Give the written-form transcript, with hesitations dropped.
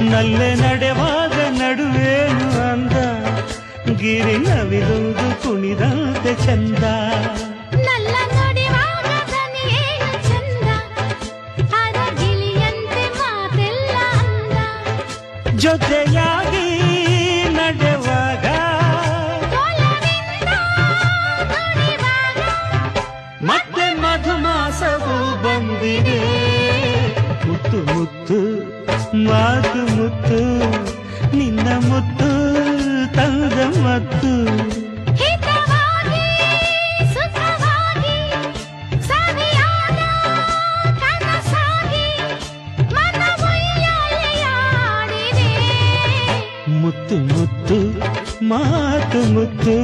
ನಲ್ಲೆ ನಡೆವಾಗ ನಡುವೇನು ಅಂದ ಗಿರಿ ನವಿಲುವುದು ಕುಣಿದಂತೆ ಚಂದ ನಲ್ಲ ನುಡಿವಾಗ ದನಿಯೇನು ಚಂದ ಅರಗಿಳಿಯಂತೆ ಮಾತೆಲ್ಲ ಅಂದ ಜೊತೆಯಾಗಿ ನಡೆವಾಗ ಒಲವಿಂದ ನುಡಿವಾಗ ಮತ್ತೆ ಮಧುಮಾಸವು ಬಂದಿದೆ ಮುತ್ತು ಮುತ್ತು ಮಾತು ಮುತ್ತು ನಿನ್ನ ಮುತ್ತು ತಂದ ಮತ್ತು ಹಿತವಾಗಿ ಸುಖವಾಗಿ ಸವಿಯಾದ ಕನಸಾಗಿ ಮನವೊಯ್ಯಲೆಯಾಡಿದೆ ಮುತ್ತು ಮುತ್ತು ಮಾತು ಮುತ್ತು